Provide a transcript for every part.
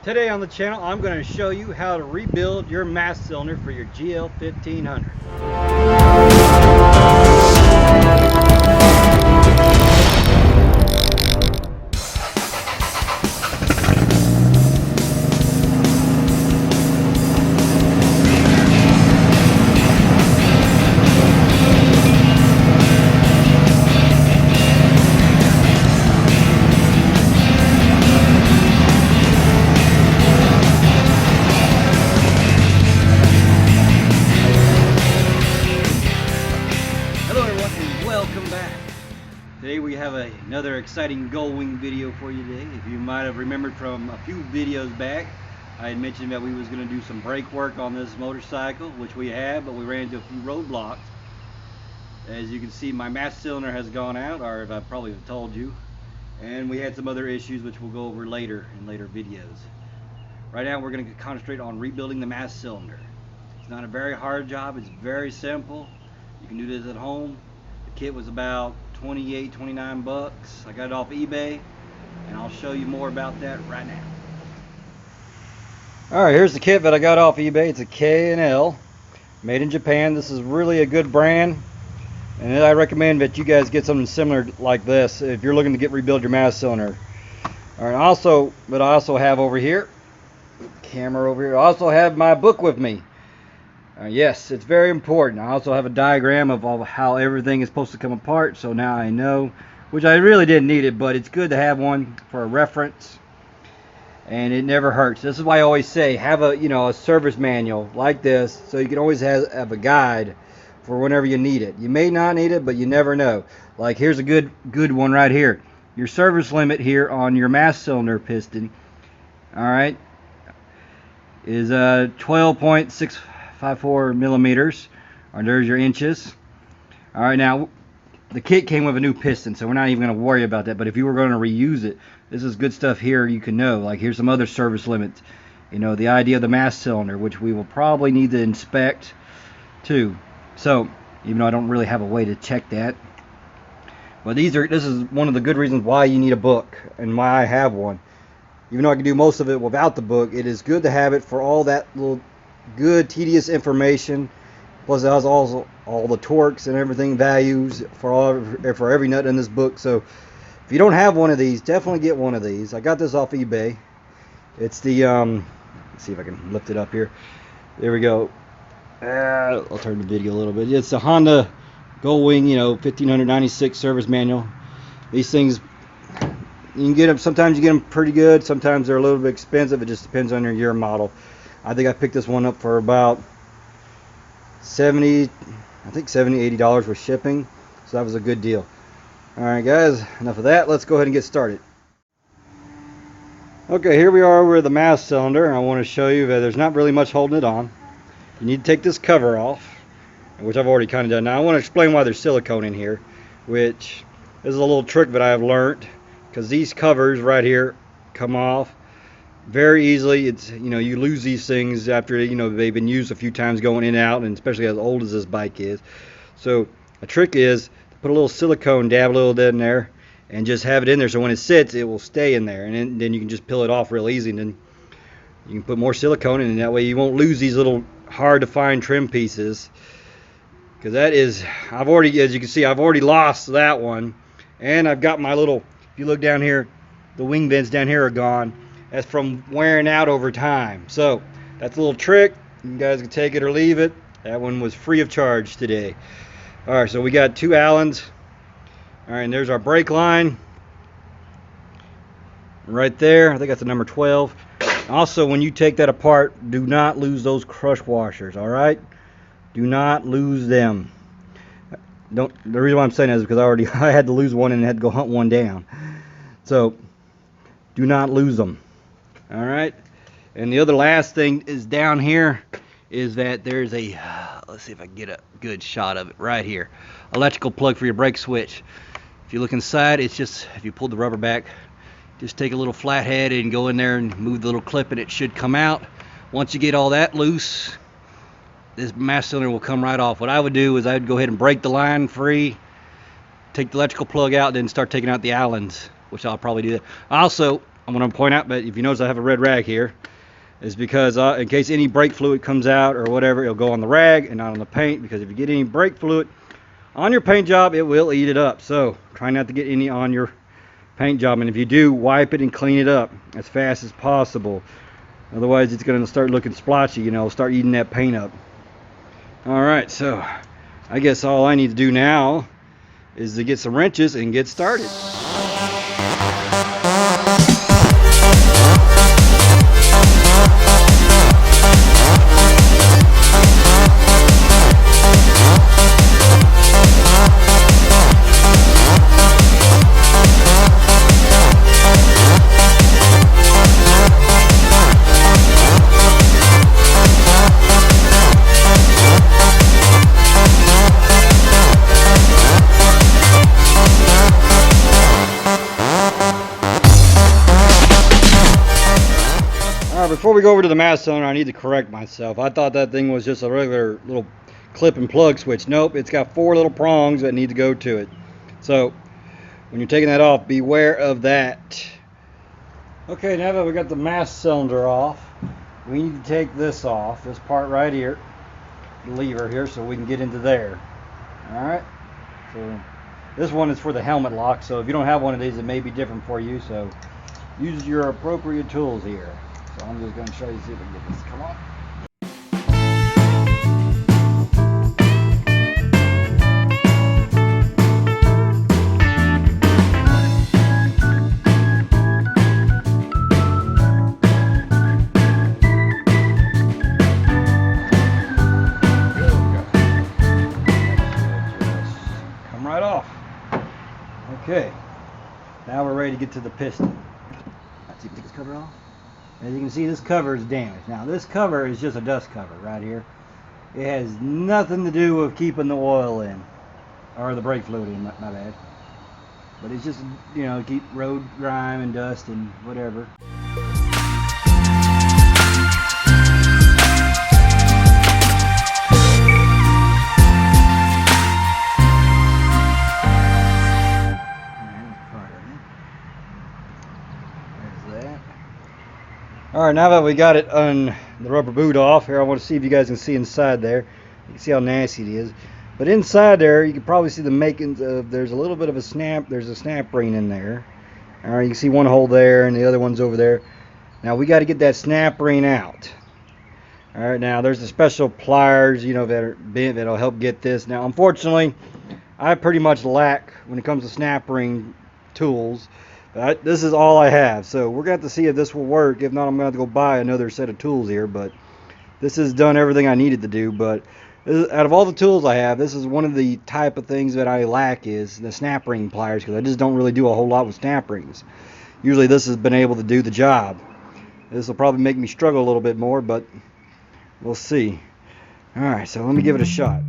Today on the channel, I'm going to show you how to rebuild your mass cylinder for your GL1500. Welcome back. Today we have another exciting Goldwing video for you today. If you might have remembered from a few videos back, I had mentioned that we was going to do some brake work on this motorcycle, which we have, but we ran into a few roadblocks. As you can see, my mass cylinder has gone out, or if I probably have told you, and we had some other issues which we'll go over later in later videos. Right now we're going to concentrate on rebuilding the mass cylinder. It's not a very hard job, it's very simple. You can do this at home. Kit was about 29 bucks. I got it off eBay, and I'll show you more about that right now. Alright, here's the kit that I got off eBay. It's a K&L, made in Japan. This is really a good brand, and I recommend that you guys get something similar like this if you're looking to rebuild your mass cylinder. Alright, I also have over here, camera over here, I also have my book with me. Yes, it's very important. I also have a diagram of how everything is supposed to come apart, so now I know, which I really didn't need it, but it's good to have one for a reference, and it never hurts. This is why I always say have a service manual like this, so you can always have a guide for whenever you need it. You may not need it, but you never know. Like here's a good one right here. Your service limit here on your mass cylinder piston, all right, is 12.654 millimeters, or there's your inches. Alright, now the kit came with a new piston, so we're not even going to worry about that, but if you were going to reuse it, this is good stuff here you can know. Like here's some other service limits, the idea of the mass cylinder, which we will probably need to inspect too. So even though I don't really have a way to check that, but this is one of the good reasons why you need a book and why I have one. Even though I can do most of it without the book, it is good to have it for all that little good tedious information. Plus it has also all the torques and everything, values for every nut in this book. So if you don't have one of these, definitely get one of these. I got this off eBay. It's the let's see if I can lift it up here. There we go. I'll turn the video a little bit. It's a Honda Goldwing 1596 service manual. These things, you can get them, sometimes you get them pretty good, sometimes they're a little bit expensive. It just depends on your year model. I think I picked this one up for about $80 with shipping, so that was a good deal. Alright guys, enough of that, let's go ahead and get started. Okay, here we are with the mass cylinder. I want to show you that there's not really much holding it on. You need to take this cover off, which I've already kind of done. Now I want to explain why there's silicone in here, which is a little trick that I've learned, because these covers right here come off very easily. It's you lose these things after they've been used a few times going in and out, and especially as old as this bike is. So a trick is to put a little silicone, dab a little bit in there, and just have it in there, so when it sits it will stay in there, and then you can just peel it off real easy, and then you can put more silicone in, and that way you won't lose these little hard to find trim pieces. Because that is, as you can see, I've already lost that one, and I've got my little, if you look down here, the wing vents down here are gone. That's from wearing out over time. So that's a little trick. You guys can take it or leave it. That one was free of charge today. Alright, so we got 2 Allens. Alright, and there's our brake line right there. I think that's the number 12. Also, when you take that apart, do not lose those crush washers. Alright, do not lose them. The reason why I'm saying that is because I had to lose one and had to go hunt one down. So do not lose them. Alright, and the other last thing is down here is that there's a let's see if I can get a good shot of it right here, electrical plug for your brake switch. If you look inside, it's just, if you pull the rubber back, just take a little flathead and go in there and move the little clip, and it should come out. Once you get all that loose, this mass cylinder will come right off. What I would do is I would go ahead and break the line free, take the electrical plug out, then start taking out the Allens, which I'll probably do that. Also, I'm going to point out, but if you notice I have a red rag here, is because in case any brake fluid comes out or whatever, it'll go on the rag and not on the paint, because if you get any brake fluid on your paint job, it will eat it up. So try not to get any on your paint job, and if you do, wipe it and clean it up as fast as possible. Otherwise it's going to start looking splotchy, you know, start eating that paint up. Alright, so I guess all I need to do now is to get some wrenches and get started. Before we go over to the mass cylinder, I need to correct myself. I thought that thing was just a regular little clip and plug switch. Nope, it's got 4 little prongs that need to go to it. So when you're taking that off, beware of that. Okay, now that we got the mass cylinder off, we need to take this off, this part right here, the lever here, so we can get into there. Alright, so this one is for the helmet lock, so if you don't have one of these, it may be different for you, so use your appropriate tools here. So I'm just going to show you, see if I can get this to come on. Come right off. Okay, now we're ready to get to the piston. Let's see if we take this cover off. As you can see, this cover is damaged. Now this cover is just a dust cover right here. It has nothing to do with keeping the oil in, or the brake fluid in, my bad. But it's just, you know, keep road grime and dust and whatever. Alright, now that we got it on the rubber boot off, here I want to see if you guys can see inside there. You can see how nasty it is. But inside there, you can probably see the makings of, there's a little bit of a snap, there's a snap ring in there. Alright, you can see one hole there and the other one's over there. Now we got to get that snap ring out. Alright, now there's the special pliers, you know, that are bent, that'll help get this. Now unfortunately, I pretty much lack when it comes to snap ring tools. This is all I have, so we're going to have to see if this will work. If not, I'm going to have to go buy another set of tools here, but this has done everything I needed to do. But out of all the tools I have, this is one of the type of things that I lack, is the snap ring pliers, because I just don't really do a whole lot with snap rings. Usually this has been able to do the job. This will probably make me struggle a little bit more, but we'll see. Alright, so let me give it a shot.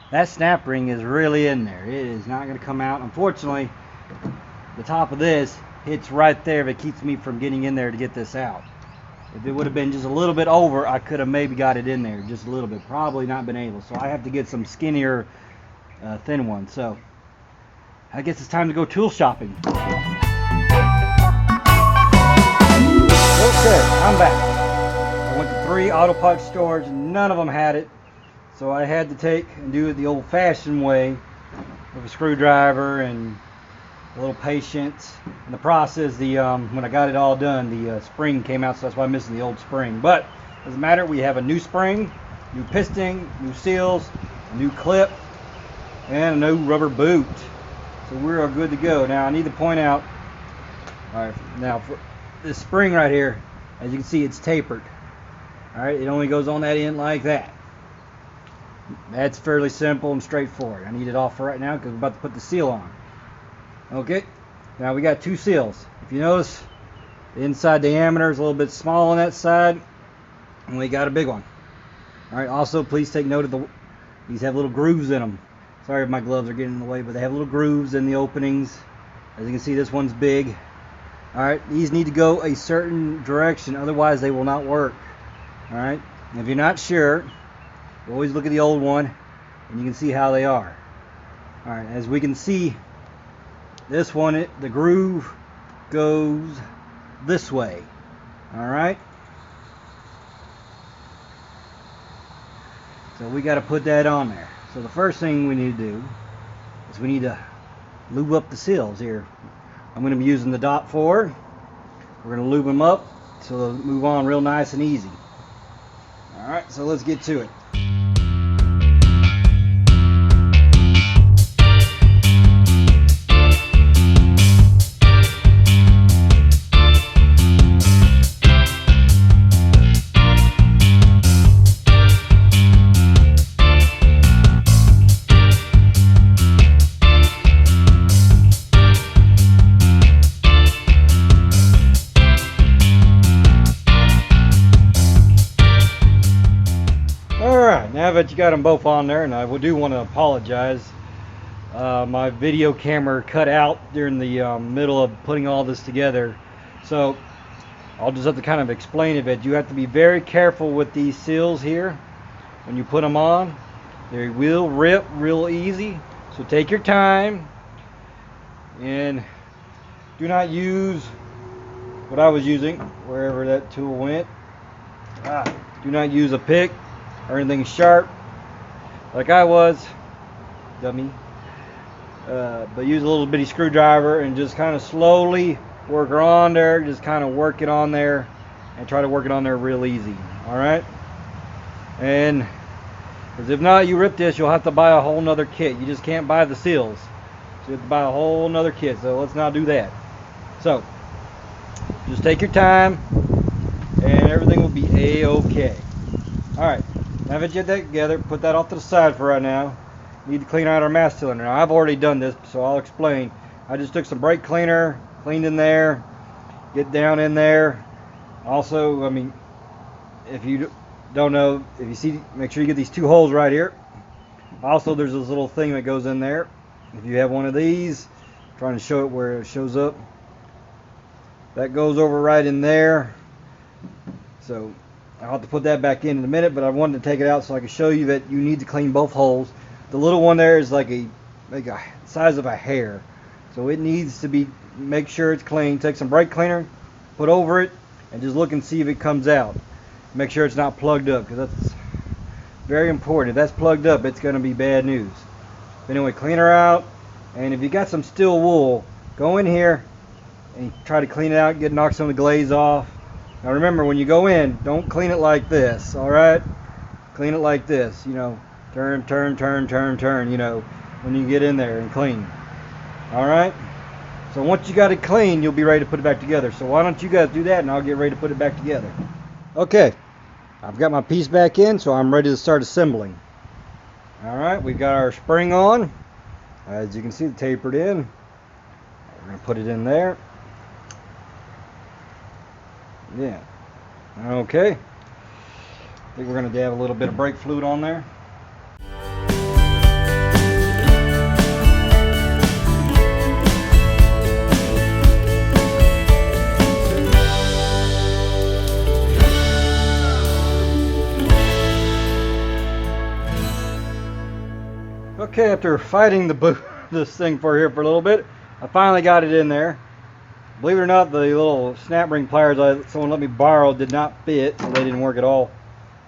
That snap ring is really in there. It is not going to come out. Unfortunately, the top of this hits right there, but it keeps me from getting in there to get this out. If it would have been just a little bit over, I could have maybe got it in there just a little bit. Probably not been able. So I have to get some skinnier, thin ones. So I guess it's time to go tool shopping. Okay, I'm back. I went to 3 auto parts stores. None of them had it. So I had to take and do it the old-fashioned way with a screwdriver and a little patience. In the process, when I got it all done, the spring came out, so that's why I'm missing the old spring. But doesn't matter. We have a new spring, new piston, new seals, a new clip, and a new rubber boot. So we're good to go. Now I need to point out. All right, now for this spring right here, as you can see, it's tapered. All right, it only goes on that end like that. That's fairly simple and straightforward. I need it off for right now because we're about to put the seal on. Okay, now we got 2 seals. If you notice, the inside diameter is a little bit small on that side, and we got a big one. All right, also please take note of these have little grooves in them. Sorry if my gloves are getting in the way, but they have little grooves in the openings. As you can see, this one's big. Alright, these need to go a certain direction, otherwise they will not work. Alright, if you're not sure, always look at the old one and you can see how they are. Alright, as we can see, this one, the groove goes this way. Alright, so we got to put that on there. So the first thing we need to do is we need to lube up the seals here. I'm going to be using the .4. We're going to lube them up so they'll move on real nice and easy. Alright, so let's get to it. Now that you got them both on there, and I do want to apologize, my video camera cut out during the middle of putting all this together, so I'll just have to kind of explain a bit. You have to be very careful with these seals here when you put them on. They will rip real easy, so take your time and do not use what I was using, wherever that tool went. Do not use a pick or anything sharp like I was, dummy, but use a little bitty screwdriver and just kind of slowly work her on there. Just kind of work it on there and try to work it on there real easy. Alright, and because if not, you rip this, you'll have to buy a whole nother kit. You just can't buy the seals, so you have to buy a whole nother kit, so let's not do that. So just take your time and everything will be a-okay. Alright, now that you get that together, put that off to the side for right now. We need to clean out our mass cylinder. Now I've already done this, so I'll explain. I just took some brake cleaner, cleaned in there, get down in there. Also, I mean, if you don't know, if you see, make sure you get these two holes right here. Also, there's this little thing that goes in there. If you have one of these, I'm trying to show it where it shows up. That goes over right in there. So I'll have to put that back in a minute, but I wanted to take it out so I can show you that you need to clean both holes. The little one there is like a size of a hair, so it needs to be, make sure it's clean. Take some brake cleaner, put over it, and just look and see if it comes out. Make sure it's not plugged up, because that's very important. If that's plugged up, it's going to be bad news. But anyway, clean her out, and if you got some steel wool, go in here and try to clean it out, knock some of the glaze off. Now remember, when you go in, don't clean it like this, alright? Clean it like this, you know, turn, you know, when you get in there and clean. Alright? So once you got it clean, you'll be ready to put it back together. So why don't you guys do that and I'll get ready to put it back together. Okay, I've got my piece back in, so I'm ready to start assembling. Alright, we've got our spring on. As you can see, tapered in. We're going to put it in there. Yeah. Okay. I think we're going to dab a little bit of brake fluid on there. Okay, after fighting this thing for a little bit, I finally got it in there. Believe it or not, the little snap ring pliers someone let me borrow did not fit, so they didn't work at all.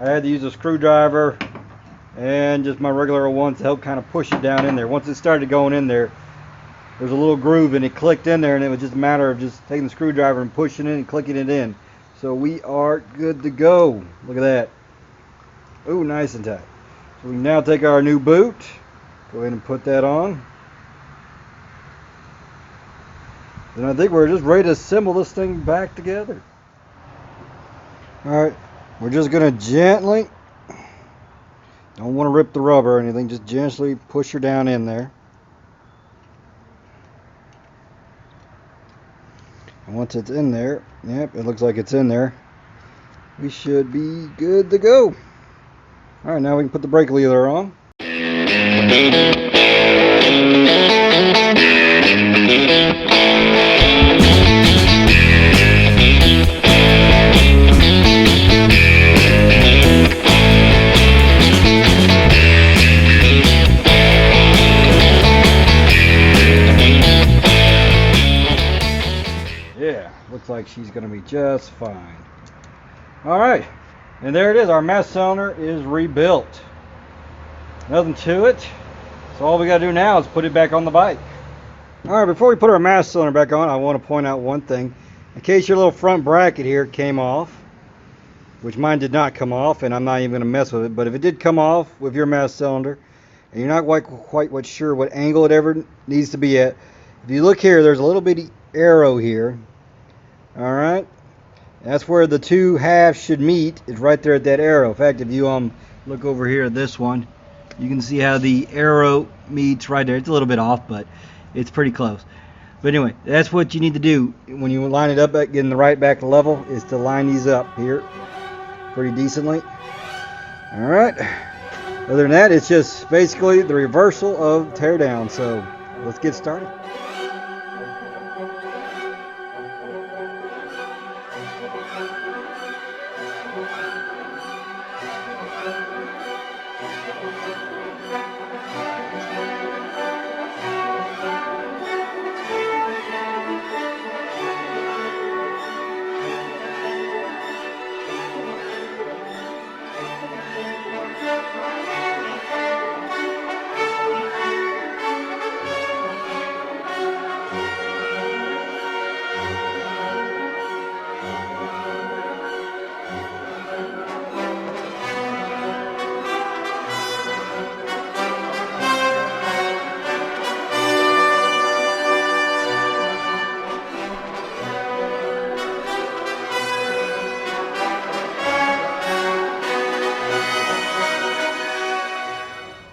I had to use a screwdriver and just my regular one to help kind of push it down in there. Once it started going in there, there's a little groove and it clicked in there, and it was just a matter of just taking the screwdriver and pushing it and clicking it in. So we are good to go. Look at that. Ooh, nice and tight. So we can now take our new boot. Go ahead and put that on. And I think we're just ready to assemble this thing back together. Alright, we're just going to gently, don't want to rip the rubber or anything, just gently push her down in there. And once it's in there, yep, it looks like it's in there, we should be good to go. Alright, now we can put the brake lever on. like she's going to be just fine. Alright, and there it is. Our master cylinder is rebuilt. Nothing to it. So all we got to do now is put it back on the bike. Alright, before we put our master cylinder back on, I want to point out one thing. In case your little front bracket here came off, which mine did not come off, and I'm not even going to mess with it, but if it did come off with your master cylinder, and you're not quite sure what angle it ever needs to be at, if you look here, there's a little bitty arrow here. Alright, that's where the two halves should meet, is right there at that arrow. In fact, if you look over here at this one, you can see how the arrow meets right there. It's a little bit off, but it's pretty close. But anyway, that's what you need to do when you line it up at getting the right back level, is to line these up here pretty decently. Alright, other than that, it's just basically the reversal of tear down. So let's get started.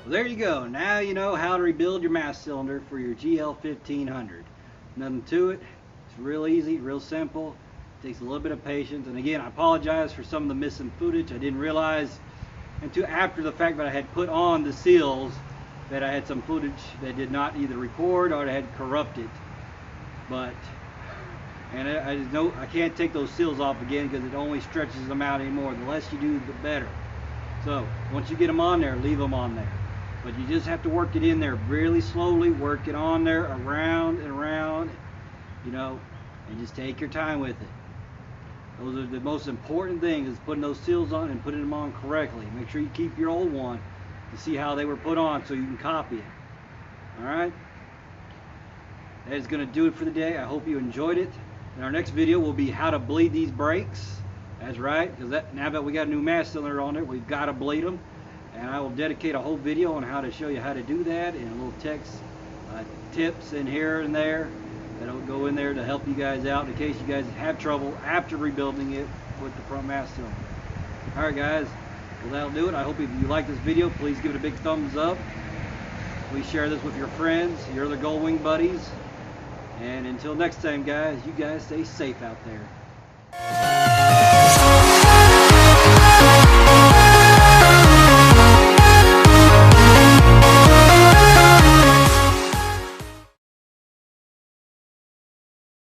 There you go. Now you know how to rebuild your master cylinder for your GL1500. Nothing to it. It's real easy, real simple. It takes a little bit of patience. And again, I apologize for some of the missing footage. I didn't realize until after the fact that I had put on the seals that I had some footage that did not either record or had corrupted. And I just know I can't take those seals off again because it only stretches them out anymore. The less you do, the better. So once you get them on there, leave them on there. But you just have to work it in there really slowly, work it on there around and around, you know, and just take your time with it. Those are the most important things, is putting those seals on and putting them on correctly. Make sure you keep your old one to see how they were put on so you can copy it. Alright? That is going to do it for the day. I hope you enjoyed it. In our next video will be how to bleed these brakes. That's right, because now that we got a new master cylinder on it, we've got to bleed them. And I will dedicate a whole video on how to show you how to do that, and little text tips in here and there that'll go in there to help you guys out in case you guys have trouble after rebuilding it with the front master cylinder. Alright guys, well that'll do it. I hope if you like this video, please give it a big thumbs up. Please share this with your friends, your other Goldwing buddies. And until next time guys, you guys stay safe out there.